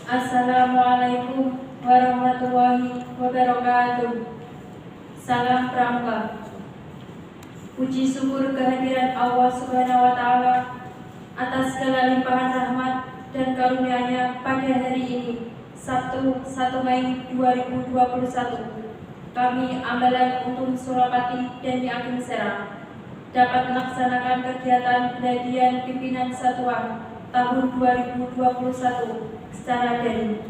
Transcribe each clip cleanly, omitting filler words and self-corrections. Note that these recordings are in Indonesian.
Assalamualaikum warahmatullahi wabarakatuh. Salam Pramuka. Puji syukur kehadiran Allah Subhanahu wa Ta'ala atas segala limpahan rahmat dan karunia-Nya pada hari ini, Sabtu 1 Mei 2021. Kami Ambalan Untung Surapati dan Yakin Serang dapat melaksanakan kegiatan pendidikan pimpinan satuan tahun 2021 secara daring.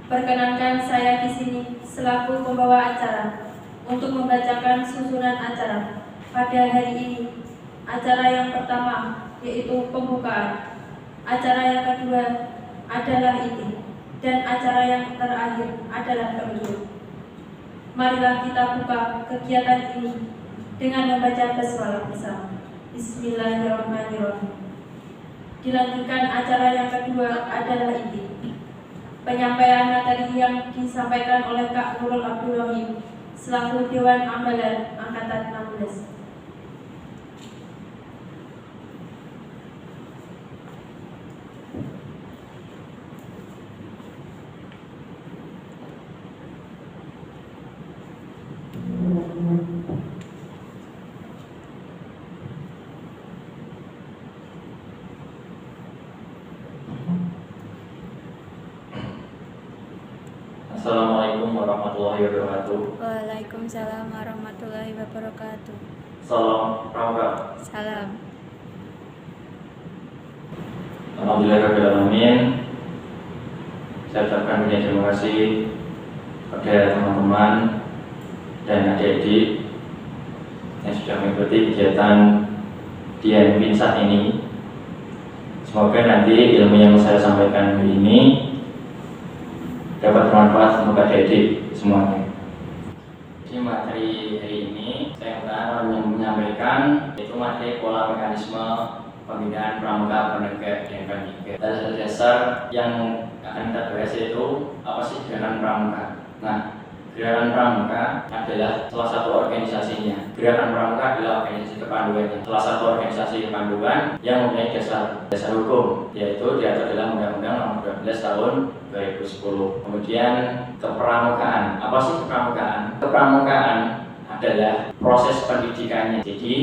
Perkenankan saya di sini selaku pembawa acara untuk membacakan susunan acara pada hari ini. Acara yang pertama yaitu pembukaan, acara yang kedua adalah inti, dan acara yang terakhir adalah penutup. Marilah kita buka kegiatan ini dengan membaca basmalah bersama. Bismillahirrahmanirrahim. Dilanjutkan acara yang kedua adalah inti, penyampaian materi yang disampaikan oleh Kak Nurul Abdul Rahim selaku Dewan Ambalan Angkatan 16. Assalamualaikum warahmatullahi wabarakatuh. Waalaikumsalam warahmatullahi wabarakatuh. Salam Pramuka. Salam. Alhamdulillahirrahmanirrahim. Saya ucapkan banyak terima kasih kepada teman-teman dan adik-adik yang sudah mengikuti kegiatan DNP saat ini. Semoga nanti ilmu yang saya sampaikan hari ini dapat bermanfaat untuk adik-adik semuanya. Di materi hari ini saya akan menyampaikan yaitu materi pola mekanisme pembinaan pramuka penegak dan panitia. Dasar dasar yang akan kita bahas yaitu apa sih gerakan pramuka. Nah, gerakan pramuka adalah salah satu organisasinya. Gerakan pramuka adalah organisasi kepanduannya. Salah satu organisasi kepanduan yang mempunyai dasar hukum, yaitu diatur dalam Undang-Undang Nomor 12 Tahun 2010. Kemudian kepramukaan. Apa sih kepramukaan? Kepramukaan adalah proses pendidikannya. Jadi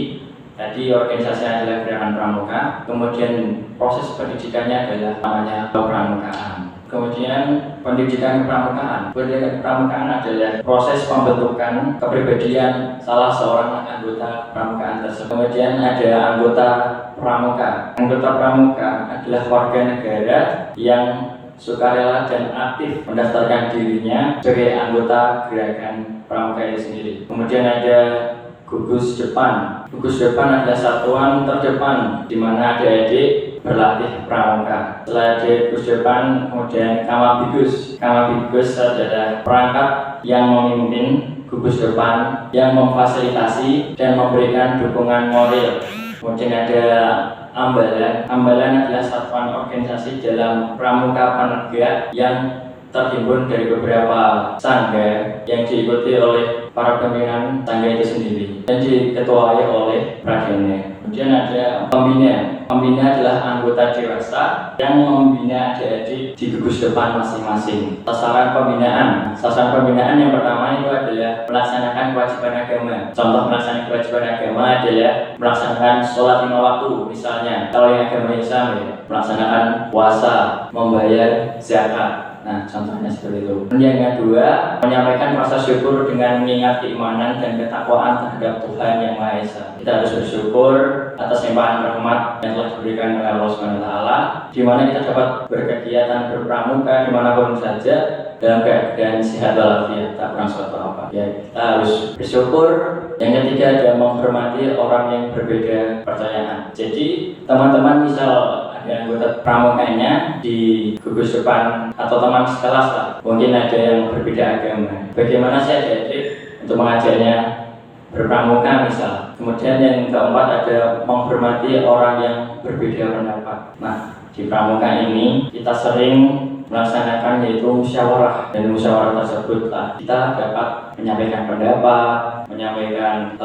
tadi organisasi adalah gerakan pramuka, kemudian proses pendidikannya adalah namanya kepramukaan. Kemudian pendidikan kepramukaan. Pendidikan kepramukaan adalah proses pembentukan kepribadian salah seorang anggota kepramukaan tersebut. Kemudian ada anggota pramuka. Anggota pramuka adalah warga negara yang sukarela dan aktif mendaftarkan dirinya sebagai anggota gerakan pramuka itu sendiri. Kemudian ada gugus depan. Gugus depan adalah satuan terdepan di mana adik-adik berlatih pramuka. Setelah ada gugus depan, kemudian kamabigus. Kamabigus adalah perangkat yang memimpin gugus depan, yang memfasilitasi dan memberikan dukungan moral. Kemudian ada ambalan. Ambalan adalah satuan organisasi dalam pramuka penegak yang terhimpun dari beberapa sangga yang diikuti oleh para pimpinan sangga itu sendiri dan diketuai oleh pradana. Kemudian ada pembina. Pembina adalah anggota dewasa yang membina adik-adik di gugus depan masing-masing. Sasaran pembinaan. Sasaran pembinaan yang pertama itu adalah melaksanakan kewajiban agama. Contoh melaksanakan kewajiban agama adalah melaksanakan sholat 5 waktu. Misalnya, kalau yang agama Islam ya, melaksanakan puasa, membayar zakat. Nah, contohnya seperti itu. Yang kedua, menyampaikan rasa syukur dengan mengingat keimanan dan ketakwaan terhadap Tuhan Yang Maha Esa. Kita harus bersyukur atas limpahan rahmat yang telah diberikan oleh Allah Subhanahu wa Ta'ala, di mana kita dapat berkegiatan berpramuka dimanapun saja dalam keadaan sehat walafiat, tak kurang suatu apa. Ya, kita harus bersyukur. Yang ketiga adalah menghormati orang yang berbeda percayaan. Jadi, teman-teman misal anggota pramukanya di gugus depan atau teman sekelas lah, mungkin ada yang berbeda agama. Bagaimana sih adik-adik untuk mengajarnya berpramuka misal. Kemudian yang keempat ada menghormati orang yang berbeda pendapat. Nah, di pramuka ini kita sering melaksanakan yaitu musyawarah, dan musyawarah tersebut kita dapat menyampaikan pendapat, menyampaikan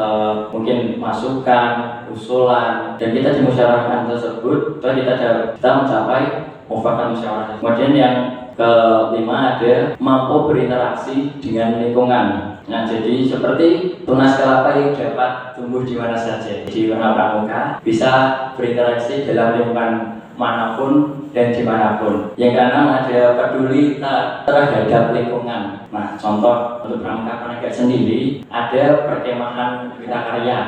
mungkin masukan, usulan, dan kita di musyawarah tersebut kita mencapai mufakat musyawarah. Kemudian yang kelima ada mampu berinteraksi dengan lingkungan. Nah, jadi seperti tunas kelapa yang dapat tumbuh di mana saja. Di warna pramuka bisa berinteraksi dalam lingkungan manapun dan dimanapun. Yang keenam ada peduli terhadap lingkungan. Nah, contoh untuk pramuka Panegak sendiri ada perkemahan Wita Karya.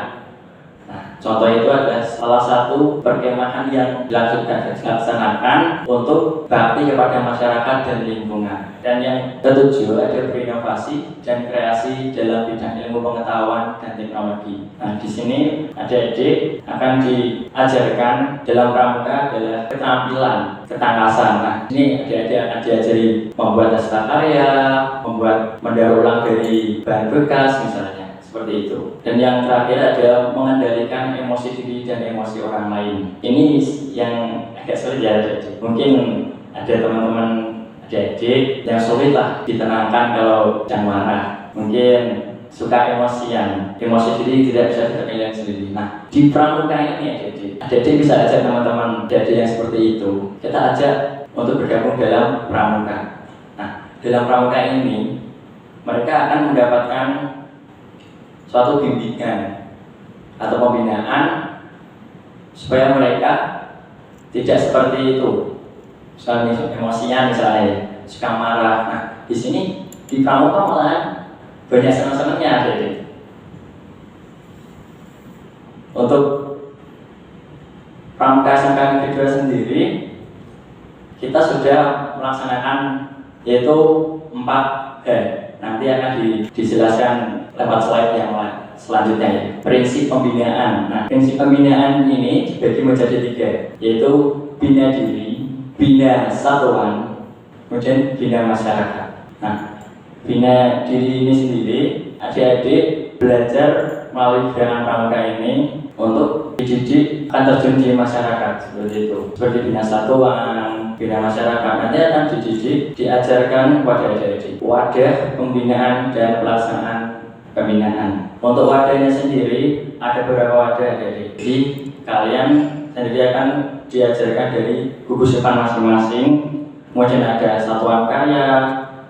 Nah, contoh itu adalah salah satu perkemahan yang dilaksanakan untuk bakti kepada masyarakat dan lingkungan. Dan yang ketujuh ada berinovasi dan kreasi dalam bidang ilmu pengetahuan dan teknologi. Nah, di sini adik-adik akan diajarkan dalam pramuka adalah keterampilan ketangkasan. Nah, ini adik-adik akan diajari membuat naskah karya, membuat mendaur ulang dari bahan bekas misalnya. Seperti itu. Dan yang terakhir ada mengendalikan emosi diri dan emosi orang lain. Ini yang agak sulit ya, adik-adik. Mungkin ada teman-teman adik-adik yang sulit lah ditenangkan kalau sedang marah. Mungkin suka emosian, emosi diri tidak bisa terkendali sendiri. Nah, di pramuka ini adik-adik bisa ajak teman-teman adik-adik yang seperti itu. Kita ajak untuk bergabung dalam pramuka. Nah, dalam pramuka ini mereka akan mendapatkan suatu bimbingan atau pembinaan supaya mereka tidak seperti itu, misalnya emosian misalnya, suka marah. Nah, di sini di pramuka malah banyak senang-senangnya jadi. Untuk pramuka SMK kedua sendiri kita sudah melaksanakan yaitu 4 nanti akan dijelaskan lewat slide yang selanjutnya ya. Prinsip pembinaan. Nah, prinsip pembinaan ini dibagi menjadi 3, yaitu bina diri, bina satuan, kemudian bina masyarakat. Nah, bina diri ini sendiri adik-adik belajar melalui gerakan pramuka ini untuk dididik akan terjun di masyarakat seperti itu. Seperti bina satuan, bina masyarakat nanti akan dididik, diajarkan kepada adik-adik wadah pembinaan dan pelaksanaan pembinaan. Untuk wadahnya sendiri ada beberapa wadah adik-adik. Jadi kalian sendiri akan diajarkan dari gugus depan masing-masing. Kemudian ada satuan karya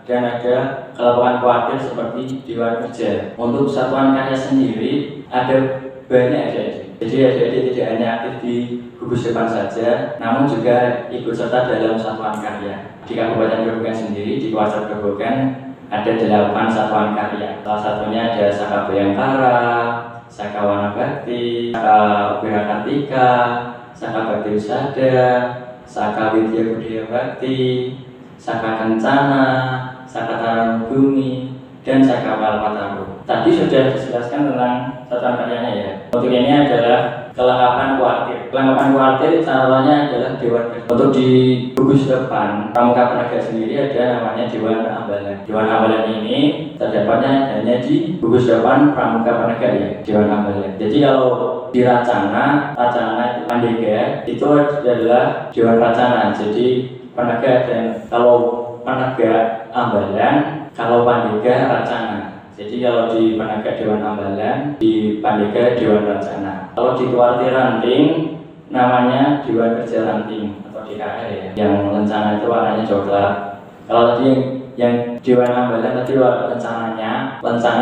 dan ada kelompok kuartir seperti dewan kerja. Untuk satuan karya sendiri ada banyak adik-adik. Jadi adik-adik tidak hanya aktif di gugus depan saja, namun juga ikut serta dalam satuan karya. Di Kabupaten Grobogan sendiri, di Kawasan Grobogan ada 8 satuan karya. Salah satunya ada Saka Bayangkara, Saka Wanabakti, Saka Wirakartika, Saka Bakti Usada, Saka Widya Budaya Bakti, Saka Kencana, Saka Taran Bumi, dan Saka Palpataru. Tadi sudah dijelaskan tentang satuan karyanya ya. Untuk ini adalah kelengkapan kuartir. Kelengkapan kuartir contohnya adalah dewan kerja. Untuk di gugus depan pramuka Panegak sendiri ada namanya Dewan Ambalan. Dewan Ambalan ini terdapatnya hanya di gugus depan pramuka Panegak ya, Dewan Ambalan. Jadi kalau di Racana Pandega itu adalah Dewan Racana. Jadi Panegak dan kalau Panegak Ambalan, kalau Pandega Racana. Jadi kalau di Panegak Dewan Ambalan, di Pandega Dewan Racana. Kalau di kuartir ranting namanya Dewan Kerja Ranting atau DKR ya. Yang rencana itu warnanya coklat. Kalau tadi yang Dewan Ambalan tadi rencana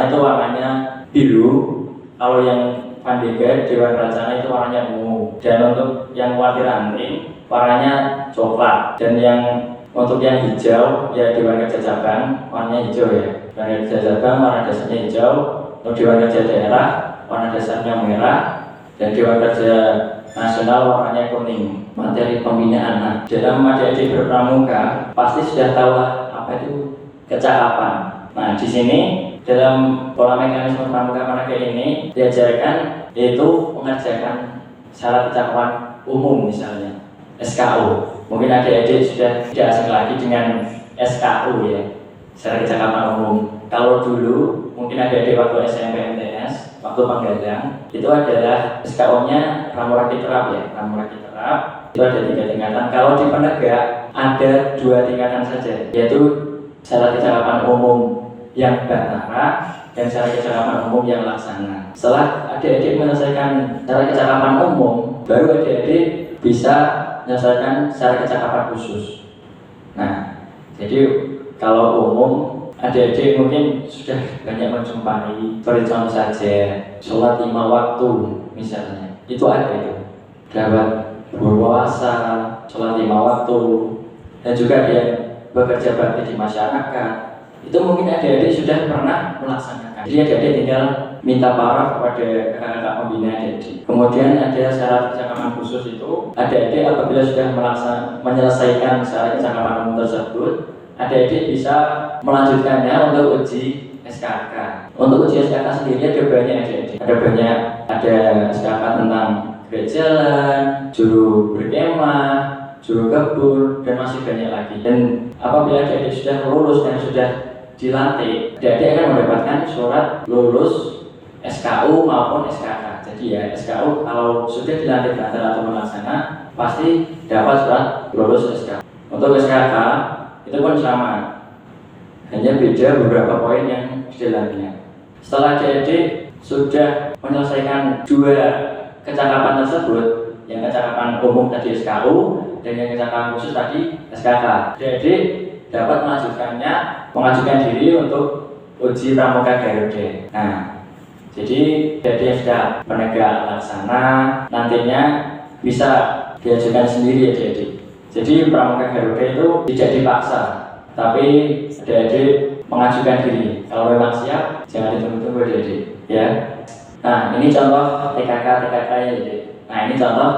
itu warnanya biru. Kalau yang Pandega Dewan Racana itu warnanya ungu. Dan untuk yang kuartir ranting warnanya coklat. Dan yang untuk yang hijau ya Dewan Kerja Cabang warnanya hijau ya. Dewan Kerja Cabang warna dasarnya hijau. Untuk Dewan Kerja Daerah warna dasarnya merah. Dan Dewan Kerja Nasional warnanya kuning. Materi pembinaan. Nah, dalam adik-adik berpramuka pasti sudah tahu lah apa itu kecakapan. Nah, di sini dalam pola mekanisme pramuka Panegak ini diajarkan yaitu mengerjakan syarat kecakapan umum misalnya SKU. Mungkin adik-adik sudah tidak asing lagi dengan SKU ya, syarat kecakapan umum. Kalau dulu mungkin adik-adik waktu SMP MTS, waktu Panggadang itu adalah SKU-nya Ramu-Rakit Terap ya, Ramu-Rakit Terap itu ada 3 tingkatan. Kalau di Panegak ada 2 tingkatan saja, yaitu syarat kecakapan umum yang batara dan syarat kecakapan umum yang laksana. Setelah adik-adik menyelesaikan syarat kecakapan umum, baru adik-adik bisa menyelesaikan secara kecakapan khusus. Nah, jadi kalau umum adik-adik mungkin sudah banyak menjumpai, seperti contoh saja sholat 5 waktu misalnya, itu ada itu dapat berpuasa, sholat 5 waktu, dan juga dia bekerja bakti di masyarakat. Itu mungkin adik-adik sudah pernah melaksanakan. Jadi adik-adik tinggal minta paraf kepada kakak-kakak pembina adik-adik. Kemudian ada syarat kecakapan khusus itu, adik-adik apabila sudah menyelesaikan syarat kecakapan umum tersebut, adik-adik bisa melanjutkannya untuk uji SKK. Untuk uji SKK sendiri ada banyak adik-adik. Ada SKK tentang gerak jalan, juru berkemah, juru kebun, dan masih banyak lagi. Dan apabila adik-adik sudah lulus dan sudah dilantik, adik-adik akan mendapatkan surat lulus SKU maupun SKK. Jadi ya SKU kalau sudah dilantik antara atau pelaksana pasti dapat surat lulus SKK. Untuk SKK itu pun sama, hanya beda beberapa poin yang di dalamnya. Setelah adik-adik sudah menyelesaikan 2 kecakapan tersebut, yang kecakapan umum tadi SKU dan yang kecakapan khusus tadi SKK, adik-adik dapat mengajukan diri untuk uji pramuka Garuda. Nah, jadi yang sudah penegak laksana nantinya bisa diajukan sendiri adik-adik. Jadi pramuka Garuda itu tidak dipaksa, tapi adik-adik mengajukan diri. Kalau memang siap, jangan ditunggu-tunggu adik-adik, ya. Nah, ini contoh TKK ya adik. Nah, ini contoh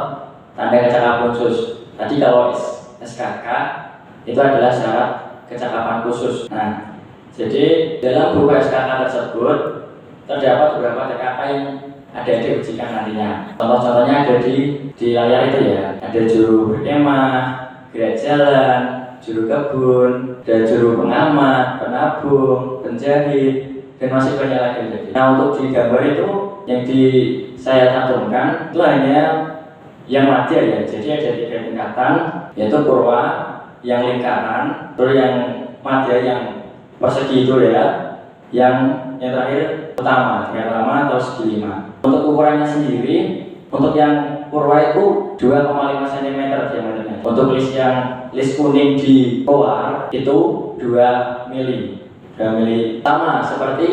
tanda kecakapan khusus. Tadi kalau SKK itu adalah syarat kecakapan khusus. Nah, jadi dalam buku SKK tersebut terdapat beberapa TKK yang adik-adik ujikan nantinya. Contoh-contohnya ada di layar itu ya. Ada juru berkemah, gerak jalan, juru kebun, dan juru pengamat, penabung, penjahit, dan masih banyak lagi. Nah, untuk di gambar itu yang saya cantumkan itu hanya yang madya ya. Jadi ada 3 tingkatan, yaitu purwa, yang lingkaran, terus yang madya yang persegi itu ya, yang terakhir utama, tingkat utama atau segi 5. Untuk ukurannya sendiri, untuk yang purwa itu 2,5 cm diameternya. Untuk list kuning di luar itu 2 mili. Sama seperti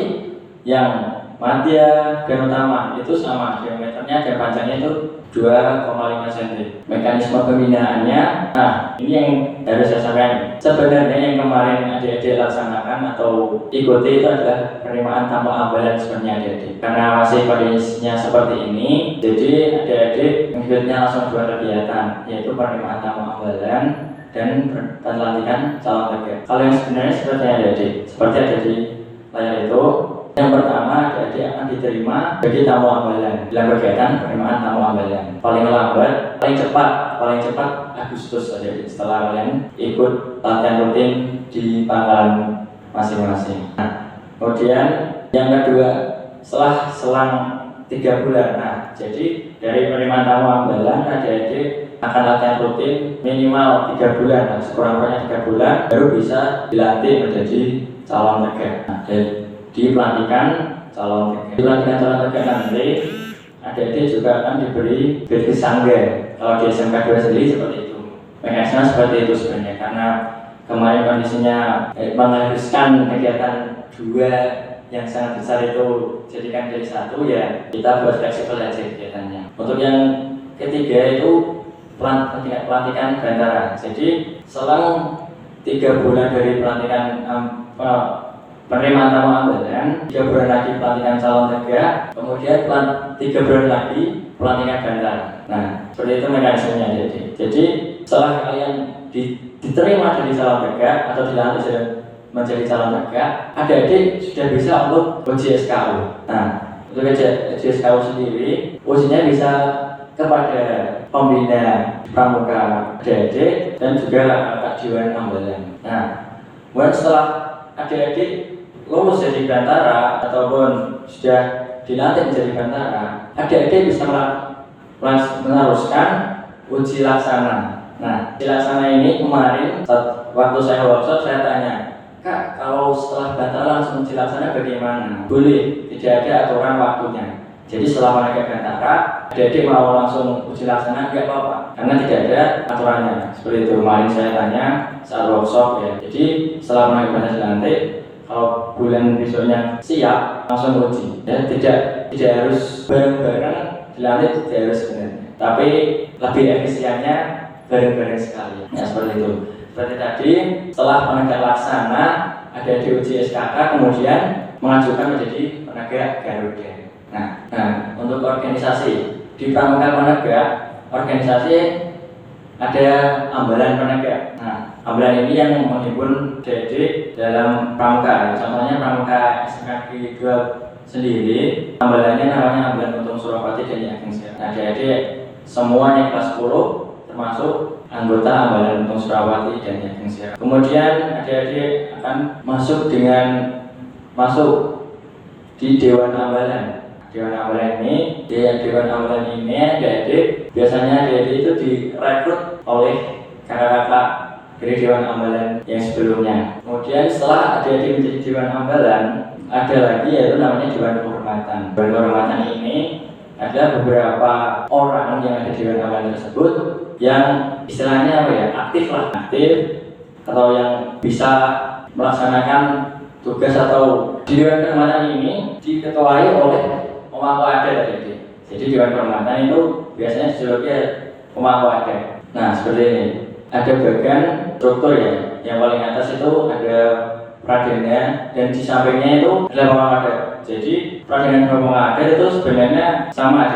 yang madya dan utama, itu sama diameternya dan panjangnya itu 2,5 cm. Mekanisme pembinaannya, nah ini yang harus saya sampaikan. Sebenarnya yang kemarin adik-adik laksanakan atau ikuti itu adalah penerimaan tamu ambalan sebenarnya adik-adik. Karena masih kondisinya seperti ini, jadi adik-adik mengikutnya langsung 2 kegiatan, yaitu penerimaan tamu ambalan dan pelantikan calon tegak. Kalau yang sebenarnya seperti adik-adik, seperti ada di layar itu. Yang pertama, adik-adik akan diterima bagi tamu ambalan dalam kegiatan penerimaan tamu ambalan. Paling lambat, paling cepat Agustus adik-adik, setelah kalian ikut latihan rutin di pangkalan masing-masing. Nah, kemudian yang kedua, setelah selang 3 bulan. Nah, jadi dari penerimaan tamu ambalan adik-adik akan latihan rutin minimal 3 bulan, nah, sekurang-kurangnya 3 bulan baru bisa dilantik menjadi calon tegak. Nah, di pelantikan calon tegak. Di pelantikan calon tegak nanti adik-adik juga akan diberi bidki sangga. Kalau di SMK 2 sendiri seperti itu. Mekanisme seperti itu sebenarnya, karena kemarin kondisinya mengharuskan kegiatan 2 yang sangat besar itu jadikan jadi 1, ya kita buat fleksibel aja kegiatannya. Untuk yang ketiga itu pelantikan bantara. Jadi selang 3 bulan dari pelantikan penerimaan tamu ambalan, 3 bulan lagi pelantikan calon tegak, kemudian 3 bulan lagi pelantikan bantara. Nah, seperti itu mekanismenya. Jadi setelah kalian diterima jadi calon tegak atau dilantik menjadi calon tegak, adik-adik sudah bisa untuk uji SKU. Nah, untuk uji SKU sendiri, ujinya bisa kepada pembina pramuka adik-adik dan juga kakak Dewan Ambalan. Nah, setelah adik-adik lulus jadi bantara ataupun sudah dilantik menjadi bantara, adik-adik bisa meneruskan uji laksana. Nah, uji laksana ini kemarin waktu saya workshop saya tanya, Kak, kalau setelah bantara langsung uji laksana bagaimana? Boleh, tidak ada aturan waktunya. Jadi setelah mereka bantara adik-adik mau langsung uji laksana nggak apa-apa, karena tidak ada aturannya. Seperti itu kemarin saya tanya saat workshop ya. Jadi setelah pengambilan dilantik, kalau bulan besoknya siap langsung uji. Ya, tidak harus bareng-bareng dilantik, tidak harus sebenarnya. Tapi lebih efisiennya bareng-bareng sekali. Ya seperti itu. Seperti tadi, setelah penegak laksana ada di uji SKK, kemudian mengajukan menjadi penegak Garuda. Nah, untuk organisasi di Pramuka Penegak, organisasi ada ambalan penegak. Nah, ambalan ini yang menghimpun adik dalam Pramuka. Contohnya Pramuka SKK 2 sendiri, ambalannya namanya Ambalan Untung Suropati dan Ageng Sera. Nah, adik-adik semuanya kelas 10 termasuk anggota Ambalan Untung Suropati dan Ageng Sera. Kemudian adik-adik akan masuk di Dewan Ambalan. Dewan Ambalan ini, adik-adik biasanya adik-adik itu direkrut oleh kakak-kakak dari Dewan Ambalan yang sebelumnya. Kemudian setelah adik-adik menjadi Dewan Ambalan, ada lagi yaitu namanya Dewan Kehormatan. Dewan Kehormatan ini ada beberapa orang yang ada di Dewan Ambalan tersebut yang istilahnya aktif atau yang bisa melaksanakan tugas atau di Dewan Kehormatan ini diketuai oleh pemangku adat tadi. Jadi Dewan Kehormatan itu biasanya dijuluki pemangku adat. Nah seperti ini. Ada bagian struktur ya. Yang paling atas itu ada Pradana dan di sampingnya itu adalah pemangku adat. Jadi Pradana dan pemangku adat itu sebenarnya sama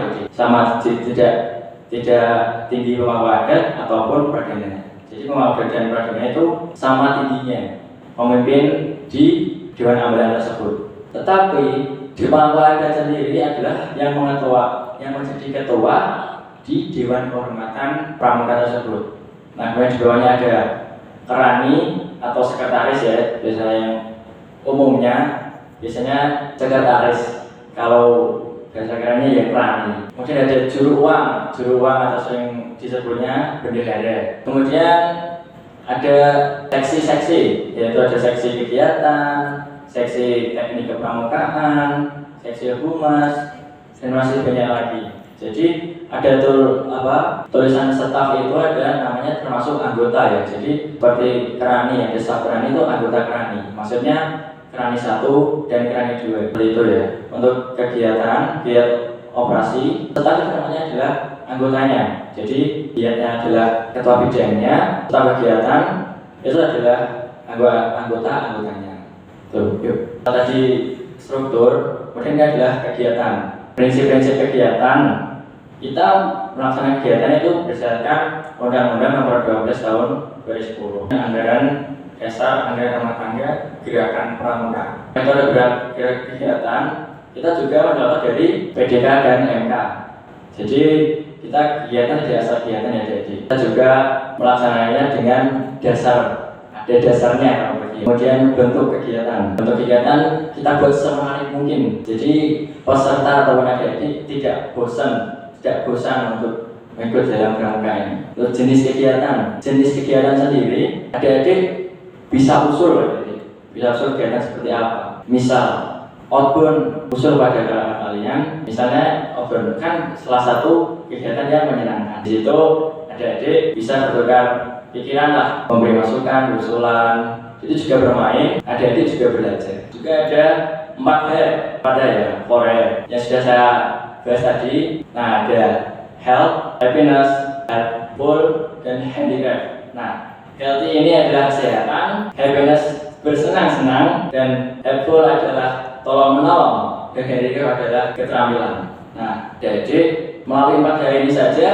tidak tinggi pemangku adat ataupun Pradana. Jadi pemangku adat dan Pradana itu sama tingginya pemimpin di Dewan Ambalan tersebut. Tetapi di pemangku adat sendiri adalah yang menjadi ketua di Dewan Kehormatan Pramuka tersebut. Nah, kemudian di bawahnya ada kerani atau sekretaris ya, biasanya yang umumnya biasanya sekretaris. Kalau bahasa kerennya ya kerani. Kemudian ada juru uang atau sering disebutnya bendahara. Kemudian ada seksi-seksi, yaitu ada seksi kegiatan, seksi teknik kepramukaan, seksi humas, dan masih banyak lagi. Jadi ada tulisan staf itu ada namanya termasuk anggota ya. Jadi seperti kerani, ada staf kerani itu anggota kerani. Maksudnya kerani 1 dan kerani 2. Seperti itu ya. Untuk kegiatan operasi, staf namanya adalah anggotanya. Jadi dianya adalah ketua bidangnya, staf kegiatan itu adalah anggotanya. Tuh, yuk. Tadi struktur, kemudian ini adalah kegiatan. Prinsip-prinsip kegiatan kita melaksanakan kegiatan itu berdasarkan Undang-Undang Nomor 12 Tahun 2010. Anggaran dasar, anggaran rumah tangga, gerakan pramuka. Metode kegiatan kita juga mendapat dari PDK dan MK. Jadi kita kegiatan tidak asal kegiatan ya, jadi kita juga melaksanakannya dengan dasar. Ada dasarnya kalau begitu. Kemudian bentuk kegiatan kita buat semaksimal mungkin. Jadi peserta atau adik-adik tidak bosan untuk mengikut dalam pramuka ini. Untuk jenis kegiatan sendiri, adik-adik bisa usul kegiatan seperti apa. Misal outbound usul pada kakak kalian, misalnya outbound kan salah satu kegiatan yang menyenangkan. Di situ adik-adik bisa bertukar pikiran lah, memberi masukan, usulan, itu juga bermain, adik-adik juga belajar. Juga ada 4 Korea yang sudah saya bahas tadi. Nah, ada health, happiness, helpful, dan handicraft. Nah, healthy ini adalah kesehatan, happiness bersenang-senang, dan helpful adalah tolong-menolong, dan handicraft adalah keterampilan. Nah, adik-adik melalui 4 hal ini saja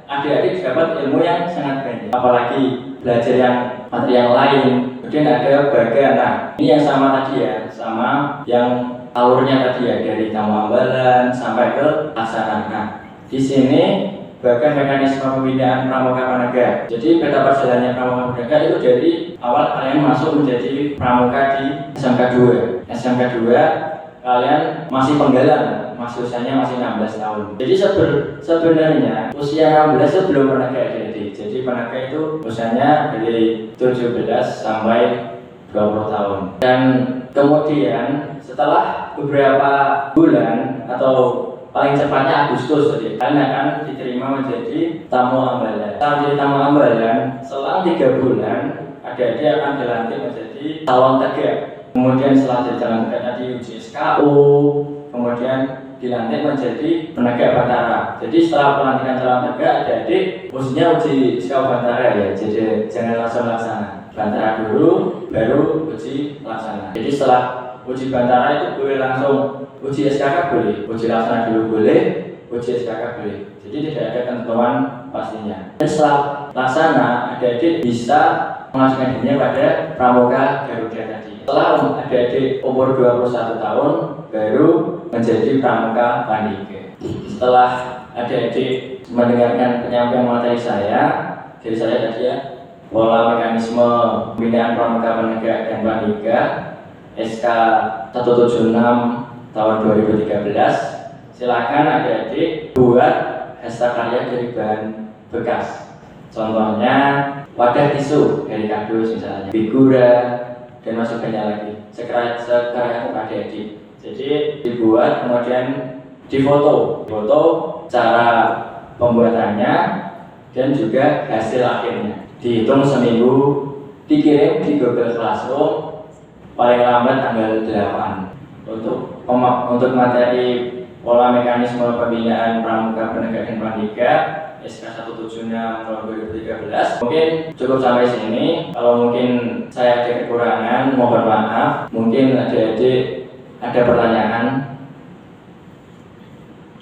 adik-adik dapat ilmu yang sangat banyak, apalagi belajar yang materi yang lain. Kemudian ada bagian, nah ini yang sama tadi ya, sama yang alurnya tadi ya, dari tamu ambalan sampai ke laksana. Nah di sini bagian mekanisme pembinaan pramuka penegak. Jadi peta perjalanannya pramuka penegak itu dari awal kalian masuk menjadi pramuka di SMK 2 kalian masih penggalan, usianya masih 16 tahun. Jadi sebenarnya usia 16 itu belum penegak jadi penegak itu usianya dari 17 sampai 20 tahun. Dan kemudian setelah beberapa bulan atau paling cepatnya Agustus jadi kalian akan diterima menjadi tamu ambalan. Setelah menjadi tamu ambalan, selang 3 bulan adik-adik akan dilantik menjadi calon tegak. Kemudian setelah jadi calon tegak tadi uji SKU, kemudian dilantik menjadi penegak Bantara. Jadi setelah pelantikan calon tegak, adik-adik ujinya uji SKU Bantara ya. Jadi jangan langsung laksana. Bantara dulu, baru uji laksana. Jadi setelah uji Bantara itu boleh langsung uji SKK boleh, uji laksana dulu boleh, uji SKK boleh. Jadi tidak ada ketentuan pastinya. Dan setelah laksana, adik-adik bisa mengajukan dirinya pada Pramuka Garuda tadi. Setelah adik-adik umur 21 tahun, baru menjadi Pramuka Pandika. Setelah adik-adik mendengarkan penyampaian materi saya, dari saya tadi ya, pola mekanisme pembinaan Pramuka Penegak dan Pandika SK 176 tahun 2013. Silakan adik-adik buat hashtag karya dari bahan bekas. Contohnya wadah tisu dari kardus misalnya, figura dan masuk banyak lagi. Sekarang adik-adik. Jadi dibuat kemudian difoto cara pembuatannya dan juga hasil akhirnya. Dihitung seminggu, dikirim di Google Classroom paling lambat tanggal 8. Untuk materi pola mekanisme pembinaan Pramuka Penegak dan Pandika SK 176 tahun 2013 mungkin cukup sampai sini. Kalau mungkin saya ada kekurangan, mohon maaf. Mungkin adik-adik ada pertanyaan.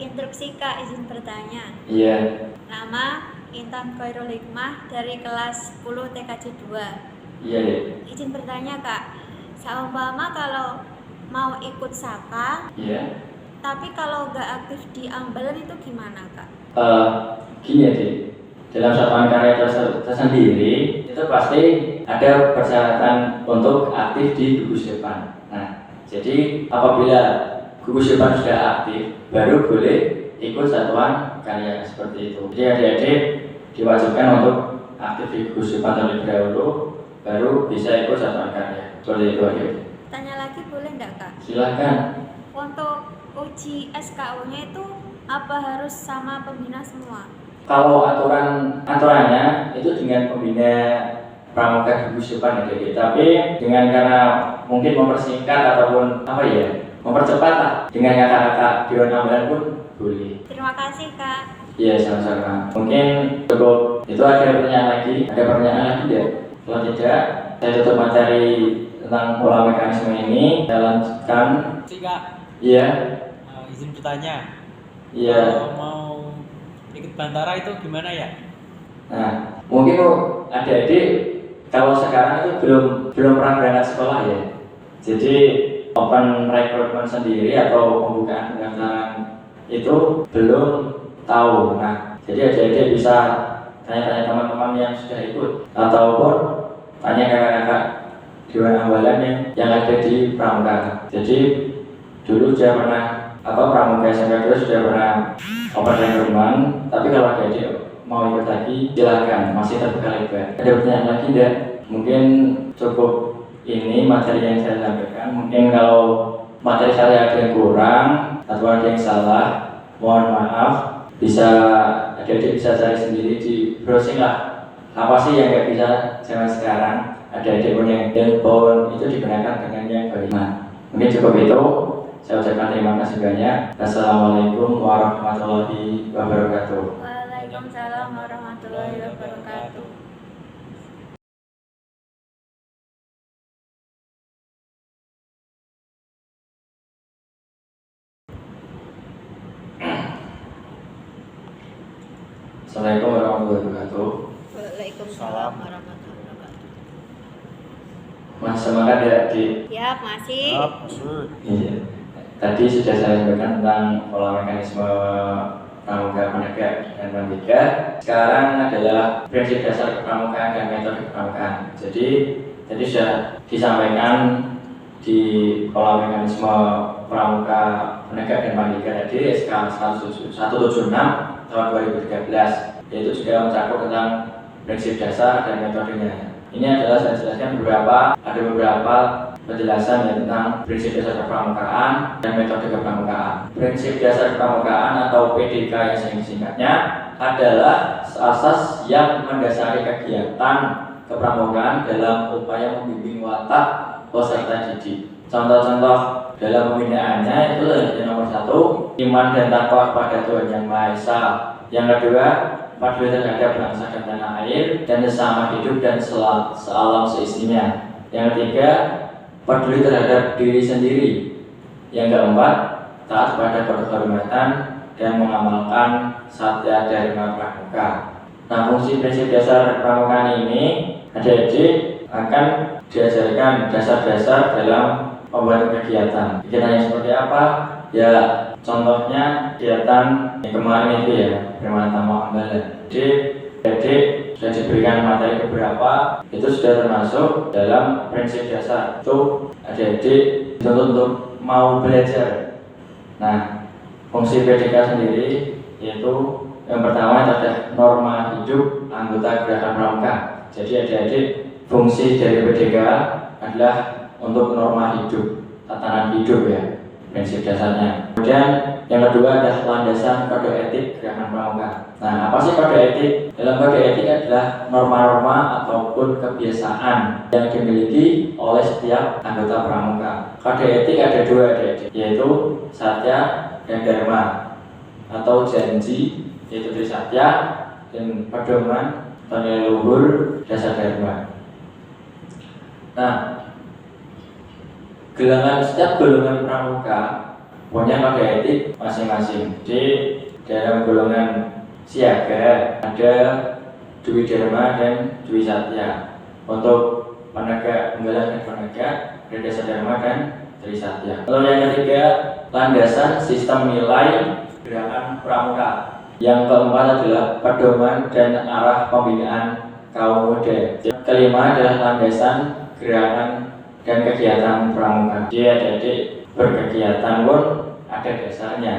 Instruksi Kak, izin bertanya. Iya. Nama Intan Khairul Hikmah dari kelas 10 TKJ 2. Iya deh. Izin bertanya Kak, seumpama kalau mau ikut Saka, Iya. tapi kalau nggak aktif di Ambalan itu gimana Kak? Gini ya deh. Dalam satuan karya tersendiri itu pasti ada persyaratan untuk aktif di gugus depan. Nah, jadi apabila gugus depan sudah aktif, baru boleh ikut satuan karya seperti itu. Jadi adik-adik diwajibkan untuk aktif di gugus depan terlebih dahulu, baru bisa ikut satuan karya. Seperti itu adik-adik. Tanya lagi boleh nggak Kak? Silahkan. Untuk uji SKU-nya itu apa harus sama pembina semua? Kalau aturannya itu dengan pembina Pramuka gugus depan adik-adik. Tapi dengan karena mungkin mempersingkat ataupun mempercepat lah, dengan kakak-kakak Dewan Ambalan pun boleh. Terima kasih Kak. Iya, sama-sama. Mungkin cukup itu. Ada pertanyaan lagi? Ada pertanyaan lagi tidak? Kalau tidak, saya tutup materi tentang pola mekanisme ini. Saya lanjutkan. Kak, Iya. izin bertanya. Iya. Kalau mau ikut Bantara itu gimana ya? Nah, mungkin adik-adik kalau sekarang itu belum pernah berangkat sekolah ya. Jadi open recruitment sendiri atau pembukaan pendaftaran itu belum tahu. Nah, jadi adik-adik bisa tanya-tanya teman-teman yang sudah ikut ataupun tanya kakak-kakak Dewan Ambalan yang ada di Pramuka. Jadi dulu sudah pernah Pramuka SMK 2 sudah pernah open recruitment, tapi kalau adik-adik mau ikut lagi silahkan, masih terbuka lebar. Ada pertanyaan lagi tidak? Mungkin cukup ini materi yang saya sampaikan. Mungkin kalau materi saya ada yang kurang atau ada yang salah, mohon maaf. Adik-adik bisa cari sendiri di browsing lah. Apa sih yang nggak bisa zaman sekarang? Adik-adik punya handphone itu digunakan dengan yang baik. Nah, mungkin cukup itu. Saya ucapkan terima kasih banyak. Assalamualaikum warahmatullahi wabarakatuh. Waalaikumsalam warahmatullahi wabarakatuh. Assalamualaikum warahmatullahi wabarakatuh. Waalaikumsalam warahmatullahi wabarakatuh. Mas semangat ya di. Ya, masih. Iya. Tadi sudah saya sampaikan tentang pola mekanisme Pramuka Penegak dan Pandika. Sekarang adalah prinsip dasar kepramukaan dan metode kepramukaan. Jadi tadi sudah disampaikan di pola mekanisme Pramuka Penegak dan Pandika tadi SK 176 tahun 2013, yaitu juga mencakup tentang prinsip dasar dan metodenya. Ini adalah saya jelaskan ada beberapa penjelasan ya tentang prinsip dasar kepramukaan dan metode kepramukaan. Prinsip dasar kepramukaan atau PDK yang singkatnya adalah asas yang mendasari kegiatan kepramukaan dalam upaya membimbing watak peserta didik. Contoh-contoh dalam pembinaannya itu yang nomor 1, iman dan takwa kepada Tuhan Yang Maha Esa. Yang kedua, peduli terhadap bangsa dan tanah air dan sesama hidup dan sealam seisinya. Yang ketiga, peduli terhadap diri sendiri. Yang keempat, taat pada kehormatan dan mengamalkan satya dharma pramuka. Nah, fungsi prinsip dasar pramukaan ini adik-adik akan diajarkan dasar-dasar dalam pembuatan kegiatan. Kegiatan yang seperti apa? Ya, contohnya kegiatan yang kemarin itu ya, Primatamu Ambalan. Jadi sudah diberikan materi beberapa, itu sudah termasuk dalam prinsip dasar. Itu adik-adik dituntut untuk mau belajar. Nah, fungsi PDK sendiri yaitu yang pertama adalah norma hidup anggota gerakan pramuka. Jadi adik-adik, fungsi dari PDK adalah untuk norma hidup, tatanan hidup ya, prinsip dasarnya. Kemudian yang kedua adalah landasan kode etik gerakan pramuka. Nah, apa sih kode etik? Dalam kode etik adalah norma-norma ataupun kebiasaan yang dimiliki oleh setiap anggota pramuka. Kode etik ada dua adik-adik, yaitu satya dan dharma, atau janji yaitu trisatya, dan pedoman atau nilai luhur dasar dharma. Nah, setiap golongan pramuka punya kode etik masing-masing. Di dalam golongan siaga ada Dwi Dharma dan Dwi Satya. Untuk penegak penggalan dan penegak ada dasar dharma dan trisatya. Lalu yang ketiga, landasan sistem nilai gerakan pramuka. Yang keempat adalah pedoman dan arah pembinaan kaum muda. Kelima adalah landasan gerakan dan kegiatan pramuka. Jadi adik-adik berkegiatan pun ada dasarnya,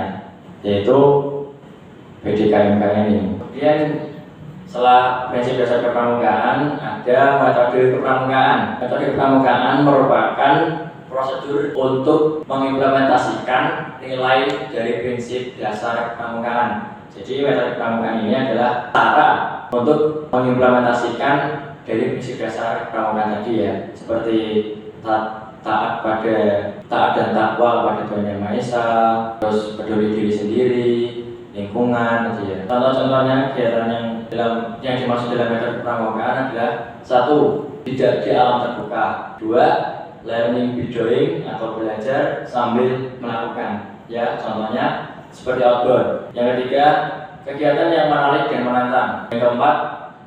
yaitu PDKMK ini. Kemudian setelah prinsip dasar kepramukaan ada metode kepramukaan. Metode kepramukaan merupakan prosedur untuk mengimplementasikan nilai dari prinsip dasar kepramukaan. Jadi metode kepramukaan ini adalah cara untuk mengimplementasikan dari prinsip dasar kepramukaan tadi ya, seperti taat dan takwa kepada Tuhan Yang Maha Esa, terus peduli diri sendiri, lingkungan, gitu ya. Contoh-contohnya kegiatan yang dimaksud dalam metode kepramukaan adalah 1. Tidak di alam terbuka. 2. Learning by doing atau belajar sambil melakukan. Ya, contohnya seperti outbound. Yang ketiga, kegiatan yang menarik dan menantang. Yang keempat,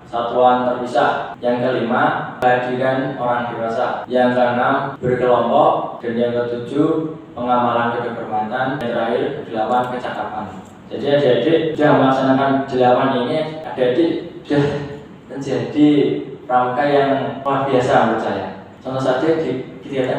satuan terpisah. Yang kelima, kehadiran orang dewasa. Yang keenam, berkelompok. Dan yang ketujuh, pengamalan kehormatan. Yang terakhir, 8, kecakapan. Jadi adik-adik sudah melaksanakan 8 ini, adik-adik sudah menjadi pramuka yang luar biasa menurut saya. Contoh saja kegiatan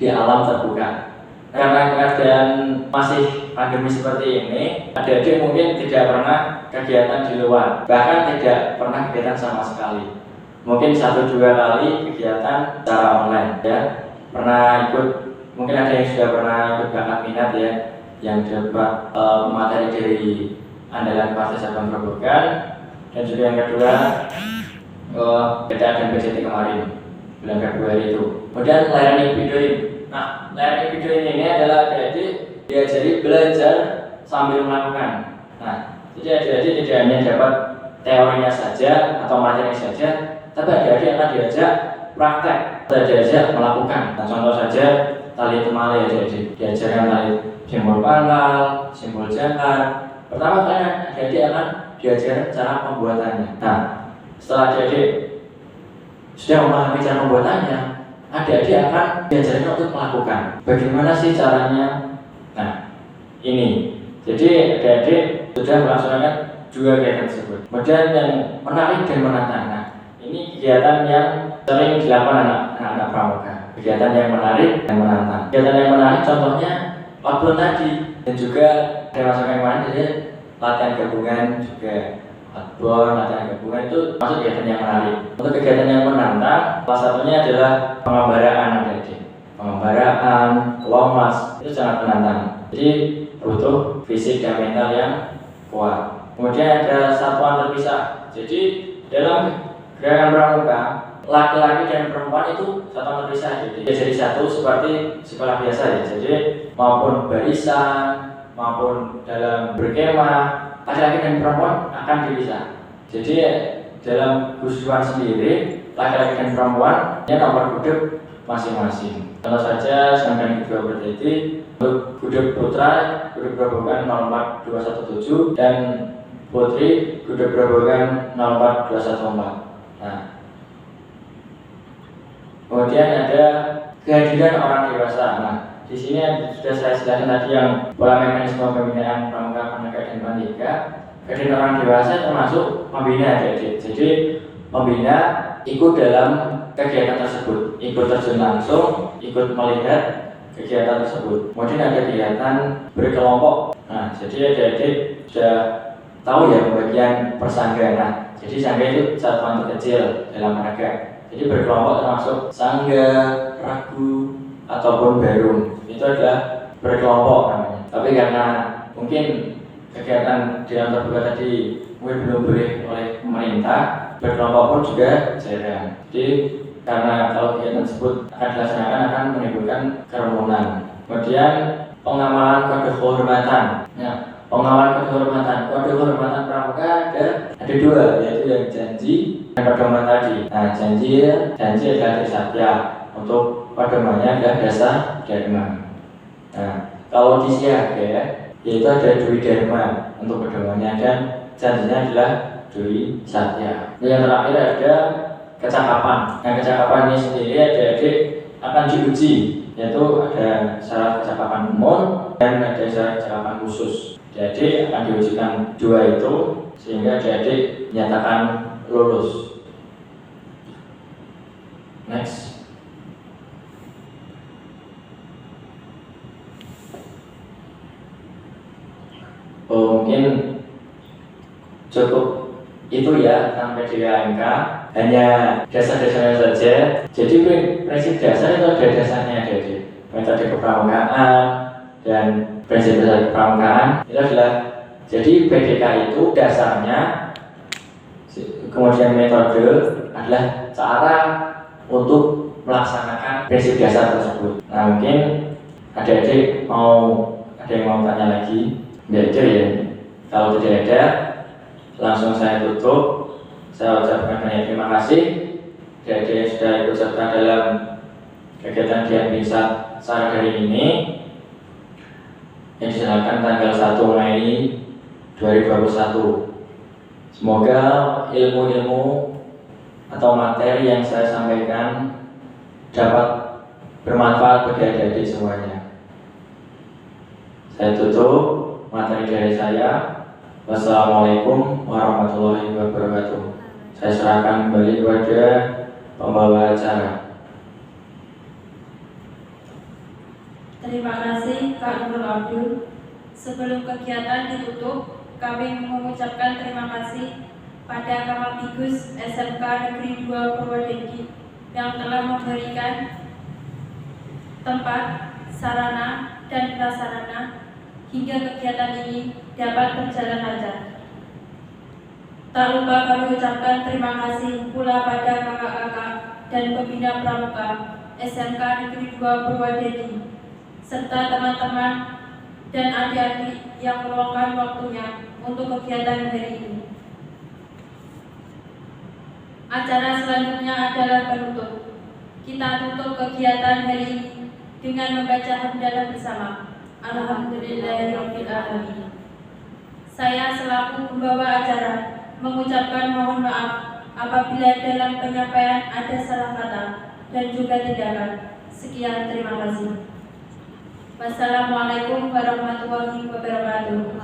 di alam terbuka. Karena keadaan masih pandemi seperti ini, adik-adik mungkin tidak pernah kegiatan di luar, bahkan tidak pernah kegiatan sama sekali. Mungkin 1-2 kali kegiatan secara online ya. Pernah ikut, mungkin ada yang sudah pernah ikut bakat minat ya, yang dapat materi dari andalan Partai Sabang Grobogan. Dan juga yang kedua BTA dan BCT kemarin bulan Februari itu. Kemudian learning by doing. Nah, learning by doing ini adalah adik-adik diajari belajar sambil melakukan. Nah, jadi adik-adik tidak hanya dapat teorinya saja atau materi saja, tapi adik-adik akan diajak praktek, diajak melakukan. Nah, contoh saja tali temali adik-adik diajarkan tali simbol pangkal, simbol jangkar. Pertama kali adik-adik akan diajarkan cara pembuatannya. Nah, setelah adik-adik sudah memahami cara pembuatannya, adik-adik akan diajarkan untuk melakukan. Bagaimana sih caranya? Nah, ini. Jadi adik-adik sudah melaksanakan 2 kegiatan tersebut. Kemudian yang menarik dan menantang. Nah, ini kegiatan yang sering dilakukan anak-anak pramuka. Kegiatan yang menarik dan menantang. Kegiatan yang menarik contohnya outbound tadi, dan juga ada masukan kemarin jadi latihan gabungan juga outbound, latihan gabungan itu masuk kegiatan yang menarik. Untuk kegiatan yang menantang, salah satunya adalah pengembaraan adik-adik. Pengembaraan, kelomas itu sangat menantang. Jadi butuh fisik dan mental yang kuat. Kemudian ada satuan terpisah. Jadi dalam gerakan pramuka, laki-laki dan perempuan itu satuan terpisah. Jadi satu seperti sekolah biasa ya. Jadi maupun barisan, maupun dalam berkemah, laki-laki dan perempuan akan dipisah. Jadi dalam gusuan sendiri, laki-laki dan perempuan ini nomor gudeg masing-masing. Contoh saja sedangkan kedua berdiri untuk gudeg putra, gudeg gerobokan 04217 dan putri gudeg gerobokan 04214. Nah, kemudian ada kehadiran orang dewasa. Nah, di sini sudah saya jelaskan tadi yang pola mekanisme pembinaan pramuka, penegak dan pandega. Kehadiran orang dewasa termasuk membina adik-adik. Jadi pembina ikut dalam kegiatan tersebut, ikut terjun langsung, ikut melihat kegiatan tersebut. Kemudian ada kegiatan berkelompok. Nah, jadi adik-adik sudah tahu ya pembagian persangga. Nah, jadi sangga itu satuan terkecil dalam menegak. Jadi berkelompok termasuk sangga, ragu, ataupun barum. Itu adalah berkelompok namanya. Tapi karena mungkin kegiatan di dalam terbuka tadi mungkin belum boleh oleh pemerintah, berkelompok pun juga jarang. Jadi karena kalau kegiatan tersebut akan dilaksanakan akan menimbulkan kerumunan. Kemudian pengamalan kode kehormatan. Nah, pengamalan kode kehormatan. Kode kehormatan pramuka ada dua, yaitu yang janji dan pedoman tadi. Nah, janji adalah trisatya. Untuk pedomannya adalah dasa dharma. Nah, kalau di siaga yaitu ada dwi dharma untuk pedomannya dan janjinya adalah dwi satya. Yang terakhir ada kecakapan. Nah, kecakapan ini sendiri adik-adik akan diuji, yaitu ada syarat kecakapan umum dan ada syarat kecakapan khusus. Jadi akan diujikan dua itu sehingga adik-adik dinyatakan lulus. Next. Mungkin cukup itu ya sampai di AMK, hanya dasar-dasarnya saja. Jadi prinsip dasar itu ada dasarnya, jadi metode kepramukaan dan prinsip dasar kepramukaan itu adalah, jadi PDK itu dasarnya, kemudian metode adalah cara untuk melaksanakan prinsip dasar tersebut. Nah, mungkin adik-adik ada yang mau tanya lagi? Itu ya. Kalau tidak ada, langsung saya tutup. Saya ucapkan banyak terima kasih adik-adik yang sudah ikut serta dalam kegiatan Dian Binsat Sarah hari ini yang diselenggarakan tanggal 1 Mei 2021. Semoga ilmu-ilmu atau materi yang saya sampaikan dapat bermanfaat bagi adik-adik semuanya. Saya tutup materi dari saya. Wassalamualaikum warahmatullahi wabarakatuh. Saya serahkan kembali kepada pembawa acara. Terima kasih Kak Nurul Abdul. Sebelum kegiatan ditutup, kami mengucapkan terima kasih pada Kamapigus SMK Negeri 2 Purwodadi yang telah memberikan tempat, sarana, dan prasarana hingga kegiatan ini dapat berjalan lancar. Tak lupa kami ucapkan terima kasih pula pada kakak-kakak dan pembina pramuka SMK Negeri 2 Purwodadi serta teman-teman dan adik-adik yang meluangkan waktunya untuk kegiatan hari ini. Acara selanjutnya adalah penutup. Kita tutup kegiatan hari ini dengan membaca hamdalah bersama. Alhamdulillahirabbil alamin. Saya selaku pembawa acara mengucapkan mohon maaf apabila dalam penyampaian ada salah kata dan juga tindakan. Sekian, terima kasih. Wassalamualaikum warahmatullahi wabarakatuh.